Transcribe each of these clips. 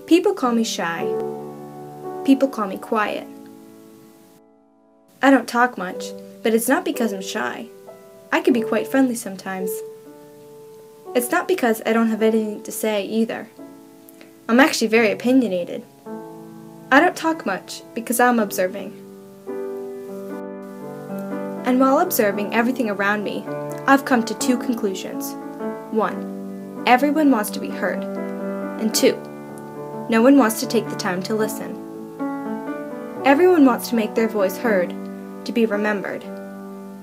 People call me shy. People call me quiet. I don't talk much, but it's not because I'm shy. I can be quite friendly sometimes. It's not because I don't have anything to say either. I'm actually very opinionated. I don't talk much because I'm observing. And while observing everything around me, I've come to two conclusions. 1. Everyone wants to be heard. And 2. No one wants to take the time to listen. Everyone wants to make their voice heard, to be remembered.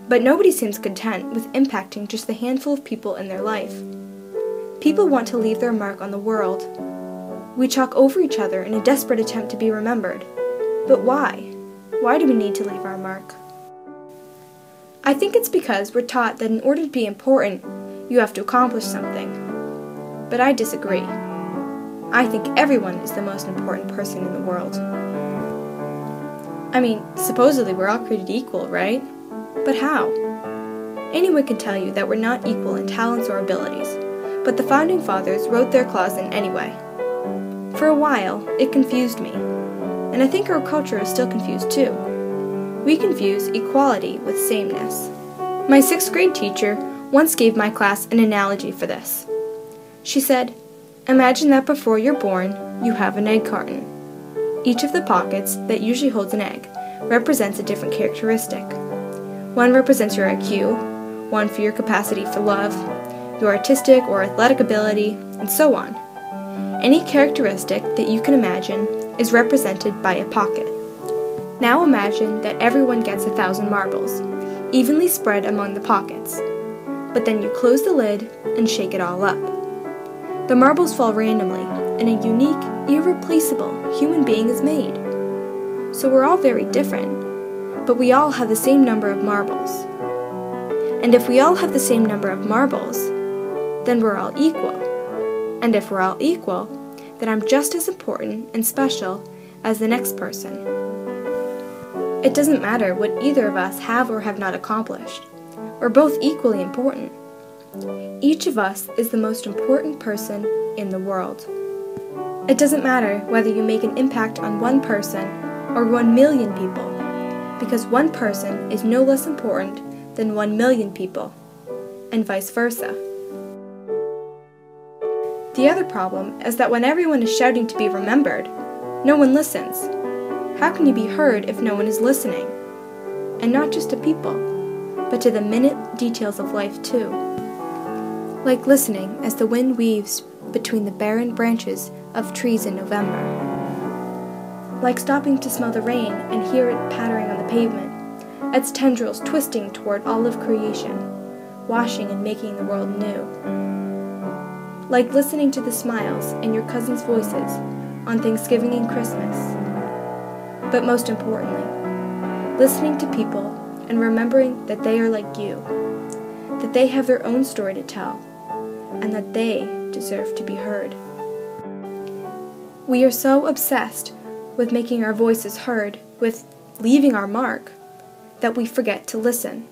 But nobody seems content with impacting just the handful of people in their life. People want to leave their mark on the world. We talk over each other in a desperate attempt to be remembered. But why? Why do we need to leave our mark? I think it's because we're taught that in order to be important, you have to accomplish something. But I disagree. I think everyone is the most important person in the world. I mean, supposedly we're all created equal, right? But how? Anyone can tell you that we're not equal in talents or abilities, but the Founding Fathers wrote their clause in anyway. For a while, it confused me, and I think our culture is still confused too. We confuse equality with sameness. My 6th grade teacher once gave my class an analogy for this. She said, "Imagine that before you're born, you have an egg carton. Each of the pockets that usually holds an egg represents a different characteristic. One represents your IQ, one for your capacity for love, your artistic or athletic ability, and so on. Any characteristic that you can imagine is represented by a pocket. Now imagine that everyone gets 1,000 marbles, evenly spread among the pockets. But then you close the lid and shake it all up. The marbles fall randomly, and a unique, irreplaceable human being is made. So we're all very different, but we all have the same number of marbles. And if we all have the same number of marbles, then we're all equal. And if we're all equal, then I'm just as important and special as the next person. It doesn't matter what either of us have or have not accomplished. We're both equally important. Each of us is the most important person in the world. It doesn't matter whether you make an impact on one person or 1 million people, because one person is no less important than 1 million people, and vice versa. The other problem is that when everyone is shouting to be remembered, no one listens. How can you be heard if no one is listening? And not just to people, but to the minute details of life too. Like listening as the wind weaves between the barren branches of trees in November. Like stopping to smell the rain and hear it pattering on the pavement, its tendrils twisting toward all of creation, washing and making the world new. Like listening to the smiles in your cousins' voices on Thanksgiving and Christmas. But most importantly, listening to people and remembering that they are like you, that they have their own story to tell, and that they deserve to be heard. We are so obsessed with making our voices heard, with leaving our mark, that we forget to listen.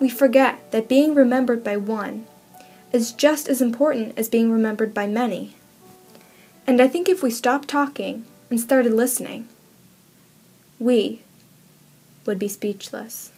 We forget that being remembered by one is just as important as being remembered by many. And I think if we stopped talking and started listening, we would be speechless.